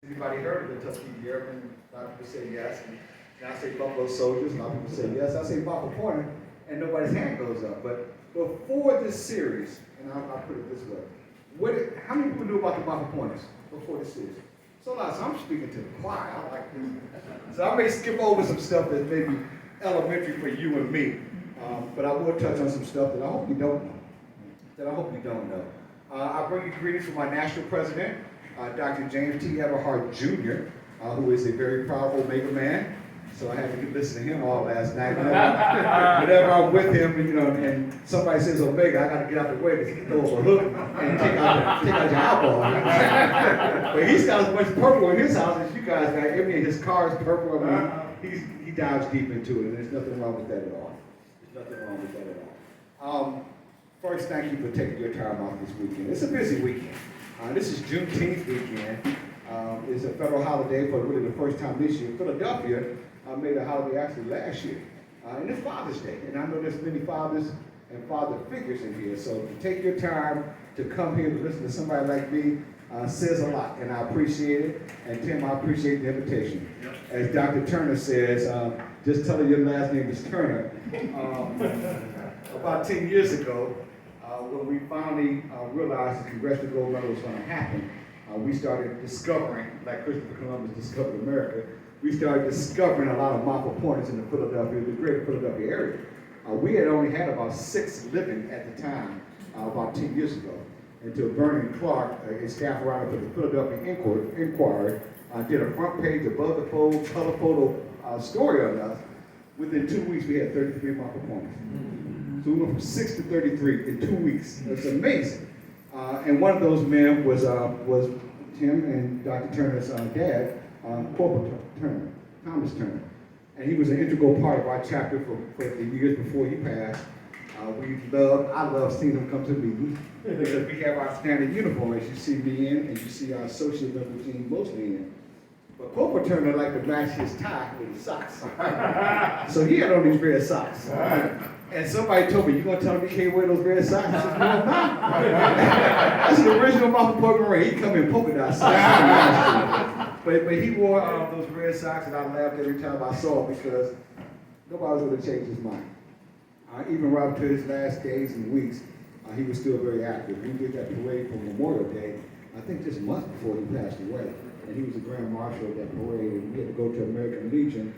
Anybody heard of the Tuskegee Airmen? A lot of people say yes. And I say Buffalo Soldiers, a lot of people say yes. I say Buffalo Pointer, and nobody's hand goes up. But before this series, and I'll put it this way, how many people knew about the Buffalo Pointers before this series? So I'm speaking to the choir. I like this. So I may skip over some stuff that may be elementary for you and me, but I will touch on some stuff that I hope you don't know. I bring you greetings from my national president, Dr. James T. Everhart Jr., who is a very powerful Omega man. So I had to listen to him all last night. Whenever I'm with him, and somebody says Omega, I got to get out the way because he can throw up a hook and take out your eyeball. But he's got as much purple in his house as you guys got. His car is purple. He dives deep into it, and there's nothing wrong with that at all. First, thank you for taking your time off this weekend. It's a busy weekend. This is Juneteenth weekend. It's a federal holiday for really the first time this year. Philadelphia made a holiday actually last year. And it's Father's Day. And I know there's many fathers and father figures in here. So to take your time to come here to listen to somebody like me says a lot. And I appreciate it. And Tim, I appreciate the invitation. Yep. As Dr. Turner says, just tell her your last name is Turner. About 10 years ago, when we finally realized the Congressional Gold Medal was going to happen, we started discovering, like Christopher Columbus discovered America, we started discovering a lot of Montford pointers in the greater Philadelphia area. We had only had about 6 living at the time, about 10 years ago, until Vernon Clark, a staff writer for the Philadelphia Inquirer, did a front page above the fold, color photo story on us. Within 2 weeks, we had 33 Montford pointers. So we went from 6 to 33 in 2 weeks. It's amazing. And one of those men was Tim and Dr. Turner's dad, Corporal Turner, Thomas Turner. And he was an integral part of our chapter for the years before he passed. I love seeing him come to meetings because we have our standard uniform, as you see me in, and you see our associate member team mostly in. But Corporal Turner liked to match his tie with his socks. So he had on these red socks. And somebody told me, you gonna tell me he can't wear those red socks? I said, no, I'm not. That's the original Montford Point Marine. He come in polka dot socks. But he wore those red socks, and I laughed every time I saw it because nobody was gonna change his mind. Even right up to his last days and weeks, he was still very active. We did that parade for Memorial Day, I think just a month before he passed away. And he was the Grand Marshal of that parade, and we had to go to American Legion.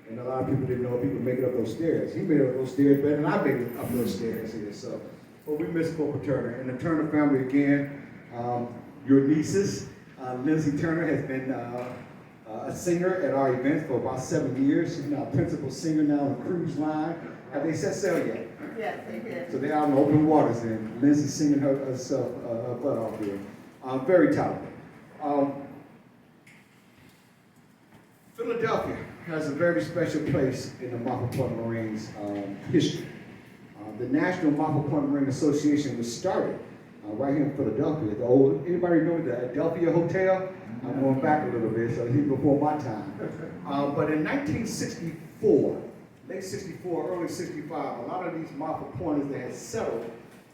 And a lot of people didn't know if he could make it up those stairs. He made it up those stairs better than I made it up those stairs here. So, but we miss Corporal Turner. And the Turner family again, your nieces, Lindsay Turner has been a singer at our events for about 7 years. She's now a principal singer now on the cruise line. Have they set sail yet? Yes, they did. So they're out in open waters and Lindsay's singing herself her butt off here. Very talented. Philadelphia has a very special place in the Montford Point Marines history. The National Montford Point Marine Association was started right here in Philadelphia. Anybody remember the Adelphia Hotel? I'm going back a little bit, so it's before my time. But in 1964, late 64, early 65, a lot of these Montford Pointers that had settled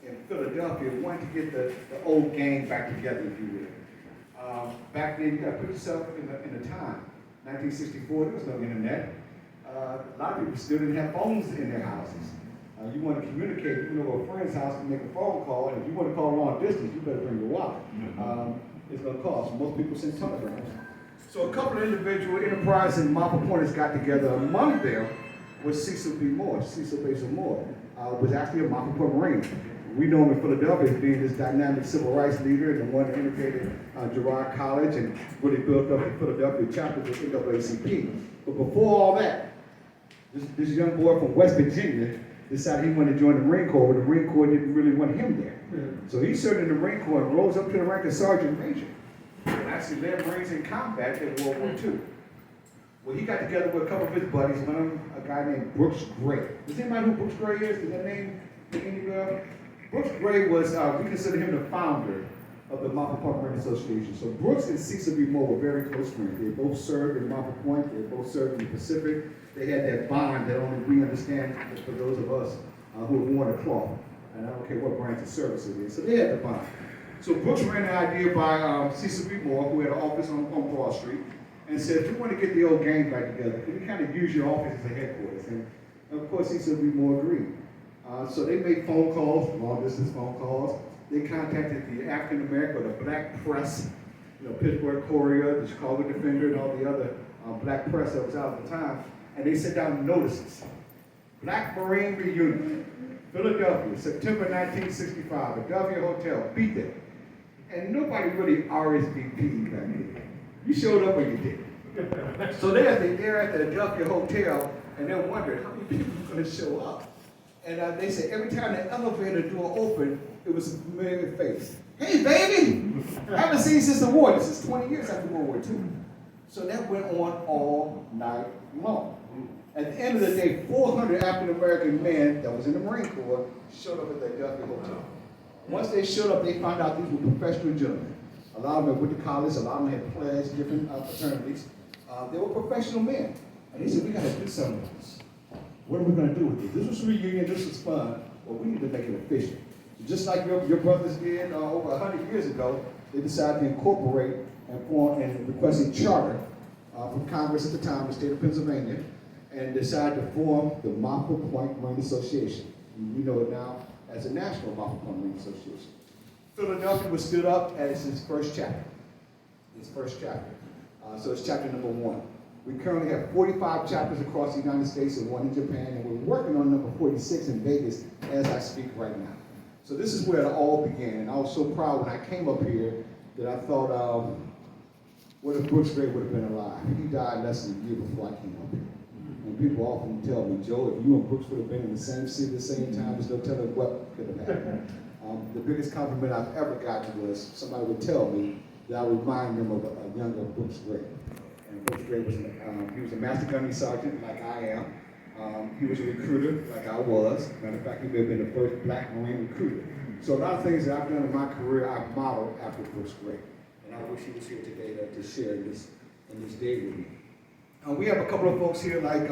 in Philadelphia wanted to get the old gang back together, if you will. Back then, you got to put yourself in the time. 1964, there was no internet. A lot of people still didn't have phones in their houses. You want to communicate, you know, a friend's house to make a phone call, and if you want to call long distance, you better bring your wallet. It's going to cost. Most people send telegrams. So a couple of individual enterprising Montford Pointers got together. Among them was Cecil B. Moore. Cecil Basil Moore was actually a Montford Point Marine. We know him in Philadelphia as being this dynamic civil rights leader and the one that integrated Girard College and really built up the Philadelphia chapter of the NAACP. But before all that, this young boy from West Virginia decided he wanted to join the Marine Corps, but the Marine Corps didn't really want him there. So he served in the Marine Corps and rose up to the rank of Sergeant Major and actually led Marines in combat in World War II. Well, he got together with a couple of his buddies, one of them, a guy named Brooks Gray. Does anybody know who Brooks Gray is? Does that name ring any bell? Brooks Gray was, we consider him the founder of the Montford Point Marine Association. So Brooks and Cecil B. Moore were very close friends. They both served in Montford Point. They both served in the Pacific. They had that bond that only we understand for those of us who have worn a cloth. And I don't care what branch of service it is. So they had the bond. So Brooks ran the idea by Cecil B. Moore, who had an office on Broad Street, and said, if you want to get the old gang back together, can you kind of use your office as a headquarters? And of course, Cecil B. Moore agreed. So they made phone calls, long distance phone calls. They contacted the African American, or the black press, Pittsburgh Courier, the Chicago Defender, and all the other black press that was out at the time, and they sent out notices. Black Marine Reunion, Philadelphia, September 1965, Adelphia Hotel, be there. And nobody really RSVP'd back then. You showed up or you did. So they're at the Adelphia Hotel, and they're wondering how many people are going to show up. And they said every time the elevator door opened, it was a familiar face. Hey, baby! I haven't seen you since the war. This is 20 years after World War II. So that went on all night long. At the end of the day, 400 African-American men that was in the Marine Corps showed up at the Adelphia Hotel. Once they showed up, they found out these were professional gentlemen. A lot of them went to college, a lot of them had pledged different fraternities. They were professional men. And they said, we got to do something with this. What are we going to do with this? This was a reunion, this was fun, but we need to make it official. Just like your brothers did over 100 years ago, they decided to incorporate and form and request a charter from Congress at the time, the state of Pennsylvania, and decided to form the Montford Point Marine Association. We know it now as the National Montford Point Marine Association. Philadelphia was stood up as its first chapter. So it's chapter number 1. We currently have 45 chapters across the United States and 1 in Japan, and we're working on number 46 in Vegas as I speak right now. So this is where it all began, and I was so proud when I came up here that I thought, what if Brooks Gray would have been alive? He died less than a year before I came up here. And people often tell me, Joe, if you and Brooks would have been in the same city at the same time, there's no telling what could have happened. The biggest compliment I've ever gotten was somebody would tell me that I would remind them of a younger Brooks Gray. And Brooks Gray was, he was a master gunnery sergeant like I am. He was a recruiter like I was. Matter of fact, he may have been the first black Marine recruiter. So a lot of things that I've done in my career, I've modeled after Brooks Gray. And I wish he was here today to share this day with me. We have a couple of folks here like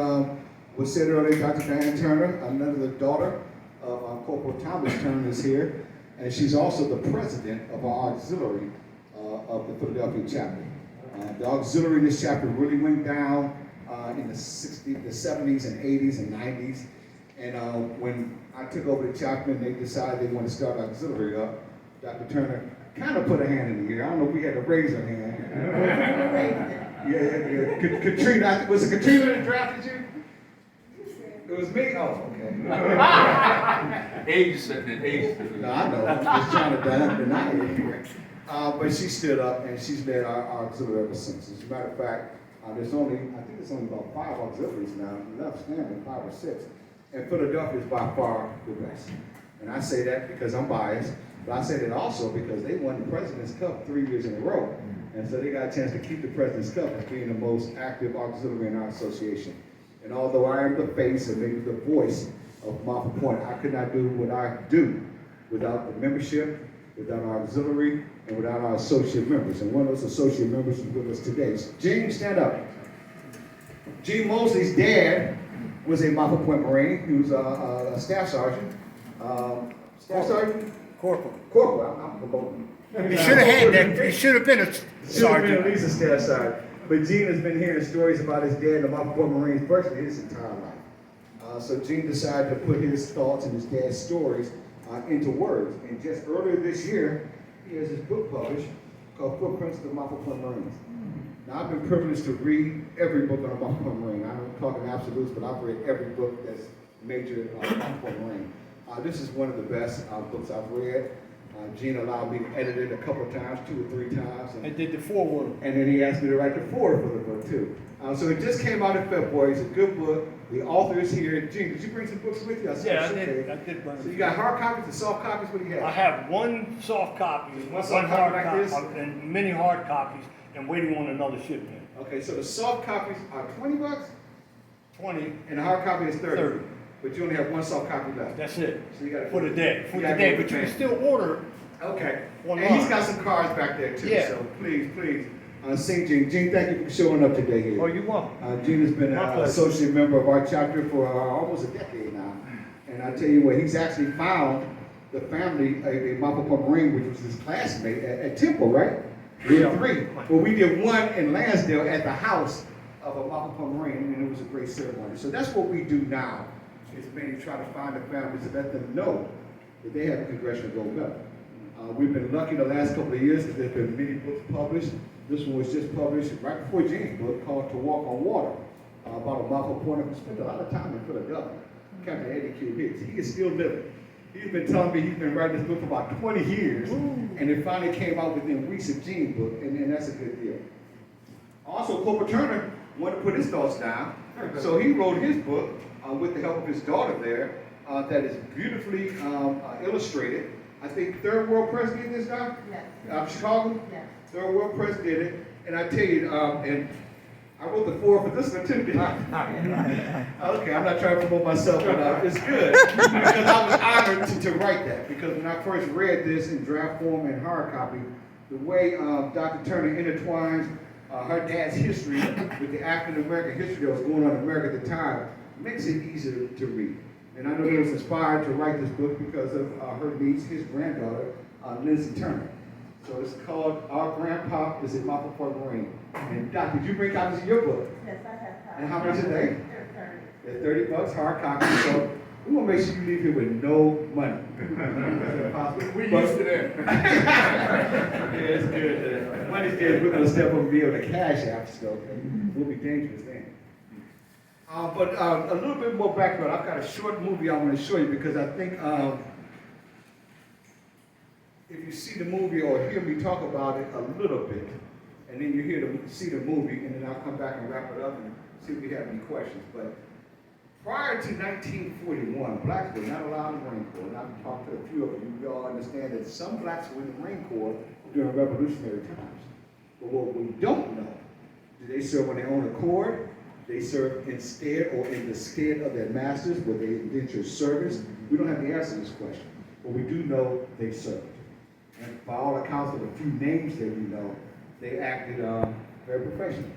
was said earlier, Dr. Diane Turner, another daughter of Corporal Thomas Turner is here. And she's also the president of our auxiliary of the Philadelphia chapter. The auxiliary in this chapter really went down in the 60s, the 70s and 80s and 90s. And when I took over the chapter and they decided they want to start auxiliary up, Dr. Turner kind of put a hand in the air. I don't know if we had to raise her hand. Yeah. Katrina, was it Katrina that drafted you? It was me? Oh, okay. Age said that age. No, I know. I'm just trying to deny it here. But she stood up and she's led our auxiliary ever since. As a matter of fact, I think there's only about 5 auxiliaries now left standing, 5 or 6. And Philadelphia is by far the best. And I say that because I'm biased, but I say that also because they won the President's Cup 3 years in a row. And so they got a chance to keep the President's Cup as being the most active auxiliary in our association. And although I am the face and maybe the voice of Montford Point, I could not do what I do without the membership, without our auxiliary, and without our associate members. And one of those associate members is with us today. Gene, stand up. Gene Mosley's dad was a Montford Point Marine. He was a staff sergeant. Staff sergeant? Corporal. I'm promoting. He should have had that. He should have been a sergeant. Should have been at least a staff sergeant. But Gene has been hearing stories about his dad and the Montford Point Marines virtually his entire life. So Gene decided to put his thoughts and his dad's stories into words. And just earlier this year, he has his book published called Footprints of the Montford Point Marines. Now, I've been privileged to read every book on the Montford Point Marine. I'm not talking absolutes, but I've read every book that's major Montford Point Marine. This is one of the best books I've read. Gene allowed me to edit it a couple of times, 2 or 3 times. I did the foreword. And then he asked me to write the foreword for the book, too. So it just came out in February. It's a good book. The author is here. Gene, did you bring some books with you? I did bring them. So you got hard copies and soft copies? What do you have? I have 1 soft copy, One soft copy like this? and many hard copies, and waiting on another shipment. Okay, so the soft copies are $20? 20. And the hard copy is 30. But you only have 1 soft copy left. That's it. So you got for the day. But you can still order. Okay. Online. And he's got some cards back there too. Yeah. So please, sing Gene. Gene, thank you for showing up today here. Oh, you're welcome. Gene has been an associate member of our chapter for almost a decade now. And I tell you what, he's actually found the family, a Montford Marine, which was his classmate at Temple, right? We had 3. Well, we did one in Lansdale at the house of a Montford Marine, and it was a great ceremony. So that's what we do now, is mainly try to find the families and let them know that they have a Congressional Gold Medal. We've been lucky the last couple of years that there's been many books published. This one was just published right before James' book called To Walk on Water, about a Montford Pointer who spent a lot of time in Philadelphia. Captain Eddie Q. Hicks. He is still living. He's been telling me he's been writing this book for about 20 years, and it finally came out within weeks of Gene's book, and that's a good deal. Also, Corporal Turner wanted to put his thoughts down, so he wrote his book with the help of his daughter there, that is beautifully illustrated. I think Third World Press did this, Doc? Yes. Chicago? Yes. Third World Press did it, and I tell you, and I wrote the foreword for this one too, didn't I? Okay, I'm not trying to promote myself, but it's good, because I was honored to write that, because when I first read this in draft form and hard copy, the way Dr. Turner intertwines her dad's history with the African American history that was going on in America at the time makes it easier to read. And I know he was inspired to write this book because of her niece, his granddaughter, Lindsay Turner. So it's called Our Grandpa is a Montford Marine. And Doc, did you bring copies of your book? Yes, I have copies. And how much are they? They're 30. They're $30 hard copy. So we want to make sure you leave here with no money. We used to that. Yeah, it's good. Money's good. We're going to step up and be able to cash out stuff. We'll be dangerous then. But a little bit more background. I've got a short movie I want to show you because I think if you see the movie or hear me talk about it a little bit, and then you see the movie, and then I'll come back and wrap it up and see if we have any questions. But prior to 1941, blacks were not allowed in the Marine Corps. And I've talked to a few of you. You all understand that some blacks were in the Marine Corps during revolutionary times. But what we don't know, did they serve on their own accord? They served instead or in the stead of their masters? Were they indentured service? We don't have the answer to this question. But we do know they served. And by all accounts of a few names that we know, they acted very professionally.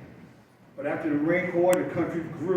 But after the Marine Corps, the country grew.